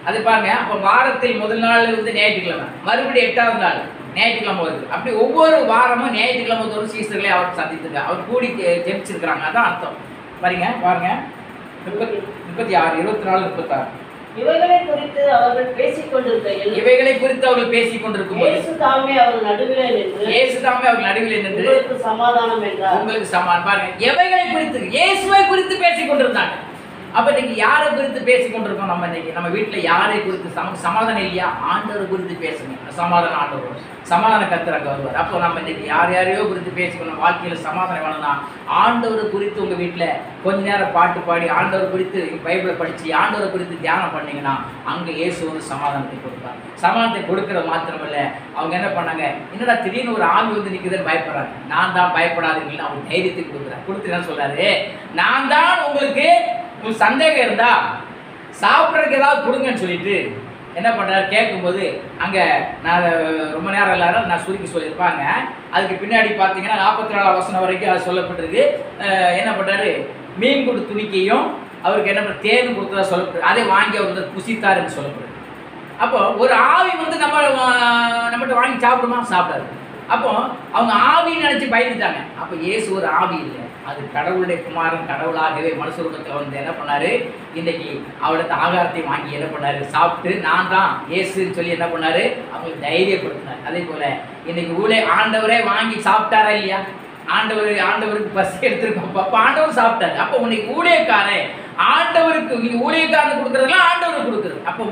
அது பாருங்க. அப்போ வாரத்தில் முதல் நாள் வந்து ஞாயிற்றுக்கிழமை, மறுபடியும் 8வது நாள் ஞாயிற்றுக்கிழமை வருது. அப்படி ஒவ்வொரு வாரமும் ஞாயிற்றுக்கிழமை தோறும் சீசர்களை அவர் சந்தித்திருக்காங்க, அவர் கூடி ஜெபிச்சிருக்கிறாங்க. அதான் அர்த்தம். பாருங்க 36, 24, 36. இவைகளை குறித்து அவர்கள் பேசிக் கொண்டிருக்கும் போது இயேசு தாமே அவர்கள் நடுவிலே நின்று உங்களுக்கு சமாதானம் என்றார். உங்களுக்கு சமாதானம். பாருங்க, எவைகளை குறித்து? இயேசுவை குறித்து பேசிக் கொண்டிருந்தாங்க. அப்ப இன்னைக்கு யாரை குறித்து பேசிக் கொண்டிருக்கோம்? நம்ம இன்னைக்கு நம்ம வீட்டுல யாரை குறித்து? சமாதானம் இல்லையா? ஆண்டவர் குறித்து பேசுங்க. சமாதானம் ஆண்டவர், சமாதான கர்த்தராக வருவார். அப்போ நம்ம இன்னைக்கு யாரையோ குறித்து பேசிக்கணும். வாழ்க்கையில சமாதானம் வேணும்னா ஆண்டவர் குறித்து உங்க வீட்டுல கொஞ்ச நேரம் பாட்டு பாடி ஆண்டவர் குறித்து பைபிளை படிச்சு ஆண்டவர் குறித்து தியானம் பண்ணீங்கன்னா அங்க இயேசு வந்து சமாதானத்தை கொடுப்பார். சமாதானத்தை கொடுக்கறது மாத்திரமல்ல, அவங்க என்ன பண்ணாங்க, என்னடா திடீர்னு ஒரு ஆள் வந்து நிக்குதுன்னு பயப்படுறாங்க. நான் தான், பயப்படாதீங்கன்னு அவங்க தைரியத்தை கொடுத்து என்ன சொல்றாரு, நான் தான் உங்களுக்கு சந்தேகம் இருந்தா சாப்பிட்றதுக்கு ஏதாவது கொடுங்கன்னு சொல்லிட்டு என்ன பண்றாரு கேட்கும்போது, அங்க நான் ரொம்ப நேரம் எல்லாரும் நான் சுருக்கி சொல்லியிருப்பாங்க. அதுக்கு பின்னாடி பார்த்தீங்கன்னா 44ஆம் வசனம் வரைக்கும் அது சொல்லப்பட்டிருக்கு. என்ன பண்றாரு, மீன் கொடு துணிக்கையும் அவருக்கு என்ன தேன் கொடுத்ததா சொல்லப்படுது. அதை வாங்கி அவர் வந்து புசித்தாருன்னு சொல்லப்படுது. அப்போ ஒரு ஆவி வந்து நம்மகிட்ட வாங்கி சாப்பிடுமா? சாப்பிடாது. அப்போ அவங்க ஆவின்னு நினைச்சு பயந்துட்டாங்க. அப்போ இயேசு ஒரு ஆவி இல்லை, அது கடவுளுடைய குமாரன், கடவுளாகவே மனுஷருடத்தில் வந்து என்ன பண்ணாரு, இன்னைக்கு அவளுக்கு ஆகாரத்தை வாங்கி என்ன பண்ணாரு, சாப்பிட்டு நான் தான் இயேசுன்னு சொல்லி என்ன பண்ணாரு, அவங்களுக்கு தைரியப்படுத்தினார். அதே போல இன்னைக்கு ஆண்டவரே வாங்கி சாப்பிட்டாரா இல்லையா? ஆண்டவருக்கு பசி எடுத்திருக்கோம், அப்போ ஆண்டவர் சாப்பிட்டாரு. அப்போ உன்னைக்கு ஊழியக்காரன் ஆண்டவருக்கு, நீங்க ஊழியக்காரன் கொடுக்கறதுலாம் ஆண்டவருக்கு கொடுக்குறது. அப்போ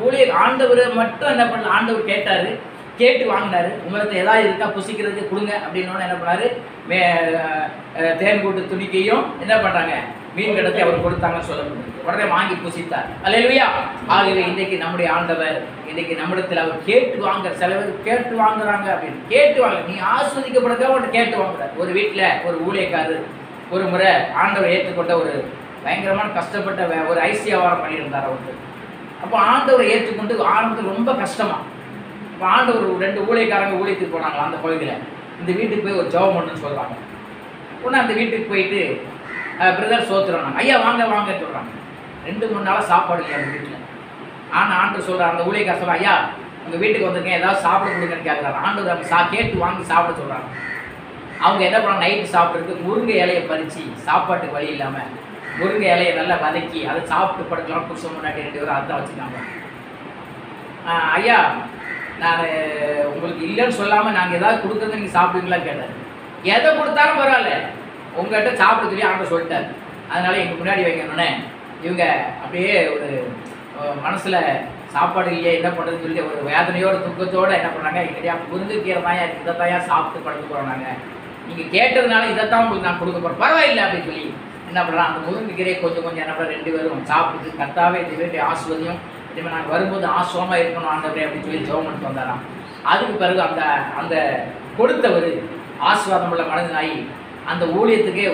ஆண்டவர் மட்டும் என்ன பண்ணல, ஆண்டவர் கேட்டாரு, கேட்டு வாங்கினாரு. உங்களுக்கு ஏதாவது இருக்கா புசிக்கிறதுக்கு கொடுங்க அப்படின்னோன்னு என்ன பண்ணாரு, தேன் கூட்டு துணிக்கையும் என்ன பண்றாங்க, மீன் கிடத்தி அவர் கொடுத்தாங்கன்னு சொல்லப்படுது. உடனே வாங்கி புசித்தார். அல்லேலூயா. ஆகவே இன்றைக்கு நம்முடைய ஆண்டவர் இன்னைக்கு நம்மிடத்தில் அவர் கேட்டு வாங்குற, சில பேர் கேட்டு வாங்குறாங்க அப்படின்னு கேட்டு வாங்க. நீ ஆஸ்வதிக்கப்படுறதா அவன்கிட்ட கேட்டு வாங்குறாரு. ஒரு வீட்டில் ஒரு ஊழியக்காரர் ஒரு முறை ஆண்டவர் ஏற்றுக்கொண்ட ஒரு பயங்கரமான கஷ்டப்பட்ட ஒரு ஐசியாவாரம் பண்ணியிருந்தார் அவருக்கு. அப்போ ஆண்டவரை ஏற்றுக்கொண்டு ஆரம்பத்தில் ரொம்ப கஷ்டமா. இப்போ ஆண்டவர் 2 ஊழியக்காரங்க ஊழியத்துக்கு போனாங்களா அந்த பகுதியில். இந்த வீட்டுக்கு போய் ஒரு ஜெபம் பண்ணுன்னு சொல்கிறாங்க. உடனே அந்த வீட்டுக்கு போயிட்டு பிரதர் சோத்துறாங்க, ஐயா வாங்க வாங்கன்னு சொல்கிறாங்க. 2-3 நாளாக சாப்பாடு இல்லை அந்த வீட்டில். ஆனால் ஆண்டவர் சொல்கிறார், அந்த ஊழியக்கார சொல்கிறார், ஐயா உங்கள் வீட்டுக்கு வந்திருக்கேன், ஏதாவது சாப்பிட கொடுங்கன்னு கேட்குறாரு. ஆண்டவர் அவங்க கேட்டு வாங்கி சாப்பிட சொல்கிறாங்க. அவங்க என்ன பண்ணாங்க, நைட்டு சாப்பிட்றதுக்கு முருங்கை இலையை பறித்து, சாப்பாட்டுக்கு வழி இல்லாமல் முருங்கை இலையை நல்லா வதக்கி அதை சாப்பிட்டு படுக்கலாம். புருஷன் முன்னாடி 2 பேரும் அதான் வச்சுக்காங்க. ஐயா நான் உங்களுக்கு இல்லைன்னு சொல்லாமல் நாங்கள் ஏதாவது கொடுக்குறது நீங்கள் சாப்பிடுவீங்களான்னு கேட்டார். எதை கொடுத்தாலும் பரவாயில்ல, உங்கள்கிட்ட சாப்பிட சொல்லி ஆண்டவர் சொல்லிட்டார். அதனால எங்கள் முன்னாடி வைக்கணுன்னே இவங்க அப்படியே ஒரு மனசில் சாப்பாடு இல்லையே என்ன பண்ணுறதுன்னு சொல்லி ஒரு வேதனையோட துக்கத்தோடு என்ன பண்ணாங்க, எங்கடையா முருங்கைக்கீரை தான் இதைத்தாயா சாப்பிட்டு படுக்க போகிறோம், நாங்கள் நீங்கள் கேட்டதுனால இதைத்தான் உங்களுக்கு நான் கொடுக்க போகிறோம், பரவாயில்லை அப்படின்னு சொல்லி என்ன பண்ணுறான், அந்த முருங்கைக்கீரையை கொஞ்சம் கொஞ்சம் என்ன பண்ணுற 2 பேரும் சாப்பிட்டு கர்த்தாவே இந்த வீட்டை ஆஸ்வதியும் இனிமேல் நாங்கள் வரும்போது ஆசுவமாக இருக்கணும் ஆண்டவரே அப்படின்னு சொல்லி ஜெபம் பண்ணிட்டு வந்தாராம். அதுக்கு பிறகு அந்த கொடுத்தவர் ஆசீர்வாதம் உள்ள மனதினாயி அந்த ஊழியத்துக்கே,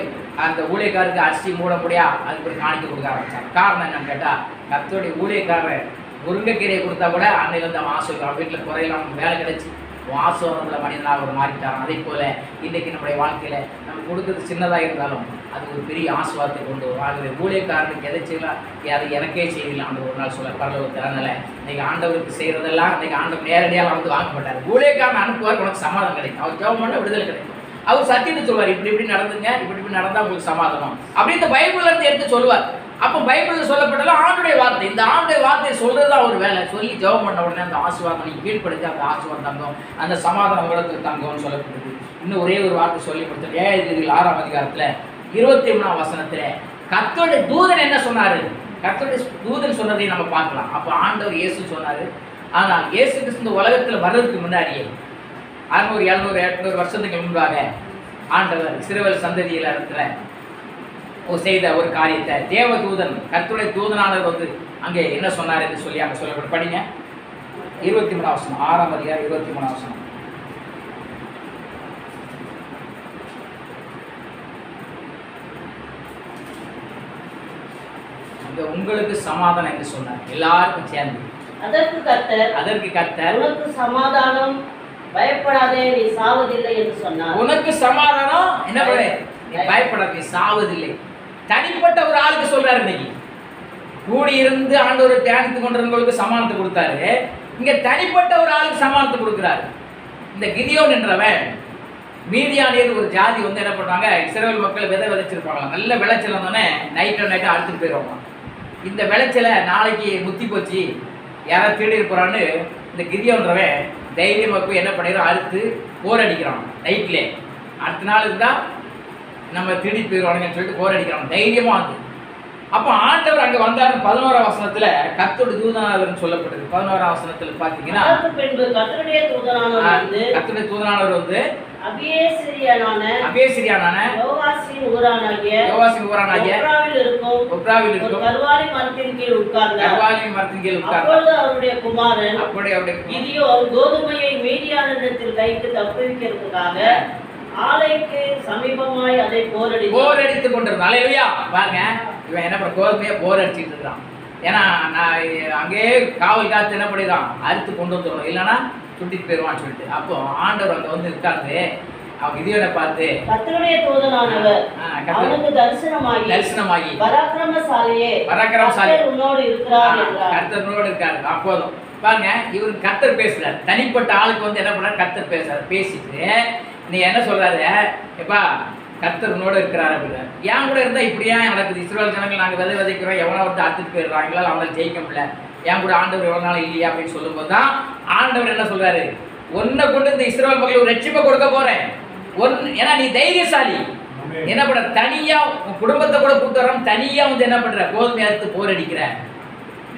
அந்த ஊழியக்காரருக்கு அரிசி மூட முடியா அதுக்கு ஒரு காணிக்க கொடுக்க ஆரம்பித்தார். காரணம் என்னன்னு கேட்டால், கர்த்தருடைய ஊழியக்காரர் முருங்கைக்கீரையை கொடுத்தா கூட அன்னையிலேருந்து அவன் ஆசீர்வாதம், வீட்டில் குறையலாம், வேலை கிடைச்சி ஆசீர்வாதம் உள்ள மனிதனாக ஒரு மாறிட்டாரான். அதே போல் இன்றைக்கி நம்முடைய வாழ்க்கையில் நம்ம கொடுக்குறது சின்னதாக இருந்தாலும் அது ஒரு பெரிய ஆசீர்வாதத்தை கொண்டு வரும். ஆகவே ஊழியக்காரனுக்கு எதை செய்யலாம், அதை எனக்கே செய்யலாம் அந்த ஒரு நாள் சொல்ல பரலோகத்தில். அதனால் இன்றைக்கி ஆண்டவருக்கு செய்கிறதெல்லாம் இன்றைக்கி ஆண்டவர் நேரடியாக வந்து வாங்க மாட்டார். ஊழியக்காரன் அனுப்புவார், உனக்கு சமாதானம் கிடைக்கும். அவர் ஜெபம் பண்ண விடுதலை கிடைக்கும். அவர் சத்தியத்தை சொல்வார், இப்படி நடந்துங்க, இப்படி நடந்தால் உங்களுக்கு சமாதானம் அப்படி இந்த பைபிள்லேருந்து எடுத்து சொல்லுவார். அப்போ பைபிளில் சொல்லப்பட்டாலும் ஆண்டுடைய வார்த்தை, இந்த ஆண்டுடைய வார்த்தையை சொல்கிறது தான் ஒரு வேலை. சொல்லி ஜெபம் பண்ண உடனே அந்த ஆசீர்வாதம் நீங்கள் கீழ்ப்படுத்தி அந்த ஆசீர்வாதம் தங்கும், அந்த சமாதானம் உங்களுக்கு தங்கும்னு சொல்லப்படுது. இன்னும் ஒரே ஒரு வார்த்தை சொல்லி கொடுத்தது. 6ஆம் அதிகாரத்தில் 23ஆம் வசனத்தில் கர்த்தருடைய தூதன் என்ன சொன்னார், கர்த்தருடைய தூதன் சொன்னதையும் நம்ம பார்க்கலாம். அப்போ ஆண்டவர் இயேசு சொன்னார். ஆனால் இயேசு கிறிஸ்து இந்த உலகத்தில் வர்றதுக்கு முன்னாடியே 600, 700, 800 வருஷத்துக்கு முன்பாக ஆண்டவர் சிறுவல் சந்ததியில் இடத்துல செய்த ஒரு காரியத்தை தேவதூதன், கர்த்தருடைய தூதனானவர் வந்து அங்கே என்ன சொன்னார் என்று சொல்லி அங்கே சொல்லப்படும். படிங்க 23ஆம் வசனம், 6ஆம் அதிகாரம் 23ஆம் வசனம். இங்க உங்களுக்கு சமாதானம் என்று சொன்னார், எல்லாருக்கும் சேர்ந்து. அதற்கு கர்த்தர் உனக்கு சமாதானம், பயப்படாதே, நீ சாவதில்லை என்று சொன்னார். உனக்கு சமாதானம், என்ன பண்ணு, நீ பயப்படாத, நீ சாவதில்லை. தனிப்பட்ட ஒரு ஆளுக்கு சொல்றாரு. இன்னைக்கு கூடி இருந்து ஆண்டவர் தியானித்து கொண்டிருந்தவங்களுக்கு சமாதானத்தை கொடுத்தாரு. இங்க தனிப்பட்ட ஒரு ஆளுக்கு சமாதானத்தை கொடுக்கிறாரு. இந்த கிதியோன் என்றவன், மீதியானியர் ஒரு ஜாதி வந்து என்ன பண்ணுவாங்க, இஸ்ரவேல் மக்கள் விதை விதைச்சிருப்பாங்க. நல்ல விளைச்சல் வந்தோடனே நைட்டோ அறுத்துட்டு போயிடுவாங்க. இந்த விளைச்சலை நாளைக்கு முத்தி போச்சு, யாராவது திருடி போறான்னு இந்த கிதியோன்றவன் தைரியமாக போய் என்ன பண்ணிடுறோம், அறுத்து போர் அடிக்கிறான். நைட்லே அடுத்த நாள் இருந்தால் நம்ம திருடி போயிடுவானுங்கன்னு சொல்லிட்டு போர் அடிக்கிறான் தைரியமாக வந்து. அப்போ ஆண்டவர் அங்கே வந்தார். 11ஆம் வசனத்தில் கர்த்தருடைய தூதனானவர் சொல்லப்படுது. 11ஆம் வசனத்தில் பார்த்தீங்கன்னா கர்த்தருடைய தூதனானவர் வந்து அபியேசிரியானான யோவாசின் ஊரானாகிய ஒப்ராவில் இருக்கும் கர்வாலி மரத்தின் கீழ் உட்கார்ந்தார். அப்பொழுது அவருடைய குமாரன் கிதியோன் கோதுமையை மீதியானிடத்தில் கைக்கு தப்புவிக்கிறதுக்காக ஆலைக்கு சமீபமாய் அதை போர் அடித்துக் கொண்டிருந்தான். அல்லேலூயா. பாருங்க, இவன் என்ன பண்ண, கோதுமையை போர் அடிச்சுட்டு இருக்கான். ஏன்னா நான் அங்கேயே காவல் காத்து என்ன பண்ணிடுறான், அறுத்து கொண்டு வந்துடணும், இல்லைன்னா சுட்டிட்டு போயிடுவான்னு சொல்லிட்டு. அப்போ ஆண்டவர் அங்கே வந்து இருக்காரு. அவன் கிதியோனை பார்த்து கர்த்தருடைய தூதனானவர் அவனுக்கு தரிசனமாகி பராக்கிரமசாலியே உன்னோடு இருக்கிறார் என்றார். கர்த்தர் உன்னோடு இருக்காரு. அப்போதும் பாருங்க, இவருக்கு கர்த்தர் பேசுறாரு. தனிப்பட்ட ஆளுக்கு வந்து என்ன பண்ணாரு, கர்த்தர் பேசுறாரு. பேசிட்டு நீ என்ன சொல்றாரு, எப்பா கர்த்தர் உன்னோட இருக்கிறாரு அப்படின்னா, ஏன் கூட இருந்தால் இப்படியா நடக்குது, இஸ்ரவேல் ஜனங்கள் நாங்கள் விதைக்கிறோம், எவனை வந்து அறுத்துட்டு போயிடுறான், எங்களால் அவங்களை ஜெயிக்க முடியல, ஏன் கூட ஆண்டவர் எவ்வளோ நாள் இல்லையா அப்படின்னு சொல்லும்போது தான் ஆண்டவர் என்ன சொல்றாரு, ஒன்றை கொண்டு இந்த இஸ்ரவேல் மக்களுக்கு ஒரு ரட்சிப்பை கொடுக்க போறேன். ஏன்னா நீ தைரியசாலி, என்ன பண்ற, தனியா உன் குடும்பத்தை கூட கூட்டு வராம தனியா வந்து என்ன பண்ற, கோதுமை அறுத்து போர் அடிக்கிற.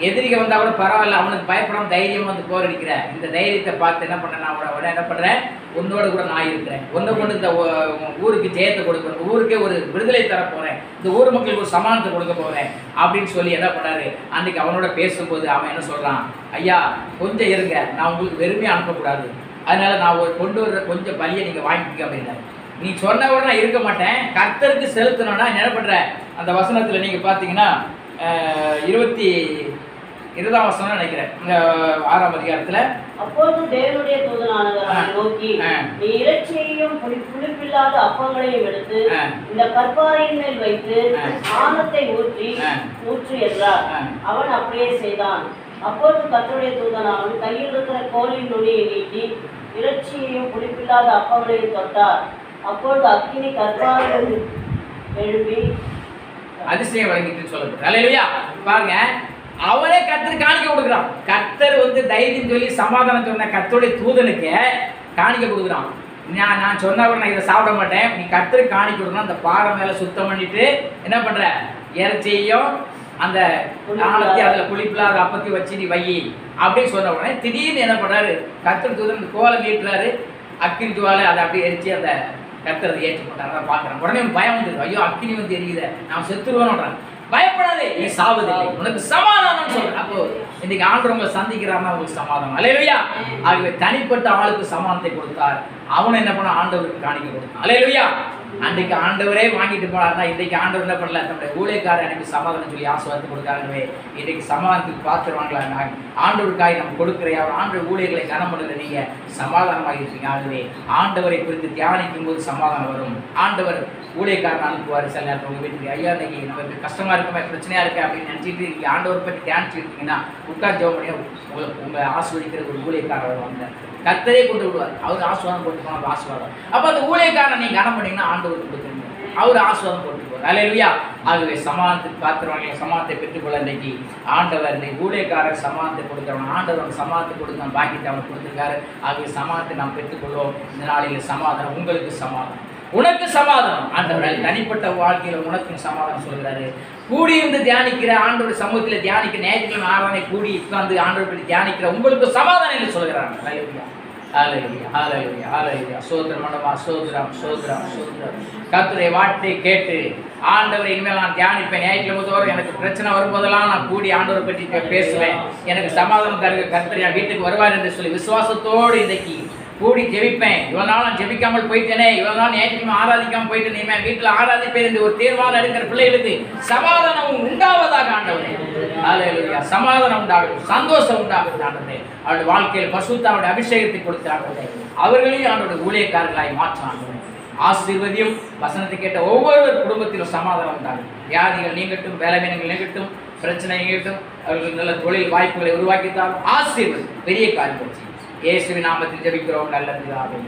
எதிரிக வந்தா கூட பரவாயில்ல, அவனுக்கு பயப்படாம தைரியமா வந்து போர் அடிக்கிற. இந்த தைரியத்தை பார்த்து என்ன பண்ண, நான் உடனே என்ன பண்றேன், உன்னோட கூட நான் இருக்கிறேன், உன்னை கொண்டு இந்த ஊருக்கு ஜெயத்தை கொடுக்குறேன், இந்த ஊருக்கே ஒரு விடுதலை தர போறேன், இந்த ஊர் மக்களுக்கு ஒரு சமாதானத்தை கொடுக்க போறேன் அப்படின்னு சொல்லி என்ன பண்ணாரு. அன்னைக்கு அவனோட பேசும்போது அவன் என்ன சொல்றான், ஐயா கொஞ்சம் இருங்க, நான் உங்களுக்கு வெறுமையா அனுப்பக்கூடாது, அதனால நான் ஒரு கொண்டு வர்ற கொஞ்சம் பலியை நீங்க வாங்கிக்க அப்படின்னா, நீ சொன்ன கூட நான் இருக்க மாட்டேன், கர்த்தருக்கு செலுத்தணும்னா என்ன பண்ற. அந்த வசனத்துல நீங்க பாத்தீங்கன்னா 20ஆம் வசனம் நினைக்கிறேன், இந்த 6ஆம் அதிகாரத்துல. அப்போது தேவனுடைய தூதனானவர் அவனை நோக்கி, நீ இறைச்சியையும் புளிப்பில்லாத அப்பங்களையும் எடுத்து இந்த கற்பாறையின் மேல் வைத்து ஆனத்தை ஊற்று என்றார். அவன் அப்படியே செய்தான். அப்போது கர்த்தருடைய தூதனானவன் கையில் இருக்கிற கோலின் நுனியை நீட்டி இறைச்சியையும் புளிப்பில்லாத அப்பங்களையும் தொட்டார். அப்பொழுது அக்கினி கற்பாறையில் எழுப்பி அதிசயம் வழங்கிட்டு சொல்லப்பட்டு. அல்லேலூயா. பாருங்க, அவனே கர்த்தர் காணிக்க கொடுக்குறான். கர்த்தர் வந்து தைரியம் சொல்லி சமாதானம் சொன்ன கர்த்தருடைய தூதனுக்கு காணிக்க கொடுக்குறான். நான் சொன்னவரை நான் இதை சாப்பிட மாட்டேன், நீ கர்த்தருக்கு காணிக்க கொடுக்கணும், அந்த பாறை மேலே சுத்தம் பண்ணிட்டு என்ன பண்ற, இறைச்சியையும் அந்த ஆழத்தையும் அதில் புளிப்பில்லாத அப்பத்தையும் வச்சு நீ வை அப்படின்னு சொன்ன உடனே திடீர்னு என்ன பண்றாரு, கர்த்தர் தூதன் கோலை நீட்டுறாரு, அக்கினி ஜுவாலை அதை அப்படியே எரிச்சு அந்த கர்த்தர் அதை ஏற்றி போட்டார். அதை பார்க்குறேன். உடனே பயம் வந்துருக்கு, ஐயோ அக்கினி வந்து எரியுத, நான் செத்துருவேன்னு. பயப்படாதே, நீ சாவதில்லை, உனக்கு சமாதானம் சொல்றேன். அப்போ இன்னைக்கு ஆண்டவர் உங்களை சந்திக்கிறாருன்னா உங்களுக்கு சமாதானம். அல்லேலூயா. ஆகவே தனிப்பட்ட ஆளுக்கு சமாதானத்தை கொடுத்தார். அவனை என்ன பண்ண, ஆண்டவருக்கு காணிக்க கொடுத்தான். அல்லேலூயா. அன்றைக்கு ஆண்டவரே வாங்கிட்டு போனார்னா இன்றைக்கு ஆண்டவர் என்ன பண்ணல, நம்முடைய ஊழியக்காரர் எனக்கு சமாதானம் சொல்லி ஆசீர்வாதத்தை கொடுத்தாங்கவே இன்றைக்கு சமாதானத்துக்கு பார்த்துருவாங்களா. ஆண்டவருக்காக நம்ம கொடுக்குற அவர் ஆண்டவர் ஊழியர்களை கனம் பண்ணுற நீங்கள் சமாதானமாக இருக்கீங்க. ஆகவே ஆண்டவரை குறித்து தியானிக்கும் போது சமாதானம் வரும். ஆண்டவர் ஊழியக்காரன் அனுப்புவார். சில நேரத்தில் உங்கள் வீட்டுக்கு, ஐயா இன்னைக்கு நமக்கு கஷ்டமாக இருக்குமே, பிரச்சனையாக இருக்கு அப்படின்னு நினச்சிட்டு இங்கே ஆண்டவரை பற்றி தியானிச்சுட்டு இருக்கீங்கன்னா உட்கார் ஜெபம் பண்ணி உங்களை ஆசீர்வதிக்கிற ஒரு ஊழியக்காரர் வந்தார். கர்த்தரே கொண்டு விடுவார். அவர் ஆசீர்வாதம் போட்டு போனால் ஆசீர்வாதம். அப்போ அந்த ஊழியக்காரன் நீங்கள் கனம் பண்ணிங்கன்னா ஆண்டவருக்கு கொடுத்துருங்க, அவர் ஆசீர்வாதம் போட்டு போவார். அல்லேலூயா. ஆகவே சமாதானத்துக்கு பார்த்துருவாங்க, சமாதானத்தை பெற்றுக்கொள்ள இன்றைக்கி ஆண்டவர் இந்த ஊழியக்காரர் சமாதானத்தை கொடுக்குறவங்க, ஆண்டவர் சமாதானத்தை கொடுக்க பாக்கியத்தை அவர் கொடுத்துருக்காரு. ஆகவே சமாதானத்தை நாம் பெற்றுக்கொள்வோம். இந்த நாளில் சமாதானம், உங்களுக்கு சமாதானம், உனக்கு சமாதானம். ஆண்டவர் தனிப்பட்ட வாழ்க்கையில் உனக்கும் சமாதானம் சொல்கிறாரு. கூடியிருந்து தியானிக்கிற ஆண்டோட சமூகத்தில் தியானிக்கிற ஞாயிற்றுக்கிழமை ஆராதனை கூடி உட்கார்ந்து ஆண்டோட பற்றி தியானிக்கிற உங்களுக்கு சமாதானம் என்று சொல்கிறாங்க. அல்லேலூயா. ஹல்லேலூயா. ஹல்லேலூயா. ஹல்லேலூயா. சோதரம் மண்டபா, சோதரம் சோதரம் சோதரம். கர்த்தருடைய வார்த்தையை கேட்டு ஆண்டவரை இனிமேல் நான் தியானிப்பேன். ஞாயிற்றுக்கிழமை தோறும் எனக்கு பிரச்சனை வரும்போதெல்லாம் நான் கூடி ஆண்டவரை பற்றி பேசுவேன். எனக்கு சமாதானம் தருக கர்த்தர் என் வீட்டுக்கு வருவார் என்று சொல்லி விசுவாசத்தோடு இன்றைக்கு கூடி ஜெபிப்பேன். இவ்வளவு நாள் நான் ஜெபிக்காமல் போயிட்டேனே, இவ்வளவு நாள் ஞாயிற்றுக்கிழமை ஆராதிக்காமல் போயிட்டேன், இனிமே வீட்டில் ஆராதிப்பேன் என்று ஒரு தீர்மானம் எடுக்கிற பிள்ளைகளுக்கு சமாதானம் உண்டாவதாக ஆண்டவரே. ஹல்லேலூயா. சமாதானம் உண்டாகட்டும், சந்தோஷம் உண்டாகட்டும் ஆண்டவரே. அவருடைய வாழ்க்கையில் பரிசுத்தாவுடைய அபிஷேகத்தை கொடுத்தாங்க. அவர்களையும் அவருடைய ஊழியக்காரர்களாய் மாற்ற ஆண்டவரே. ஆசீர்வதியும். வசனத்தை கேட்ட ஒவ்வொரு குடும்பத்திலும் சமாதானம் உண்டாகும். வியாதிகள் நீங்கட்டும், வேலைமைகள் நீங்கட்டும், பிரச்சனை நீங்கட்டும், அவர்களுக்கு நல்ல தொழில் வாய்ப்புகளை உருவாக்கித்தாலும் ஆசீர்வதி பெரிய காரியம். இயேசுவின் நாமத்தில் ஜெபிக்கிறோம் நல்ல பிதாவே.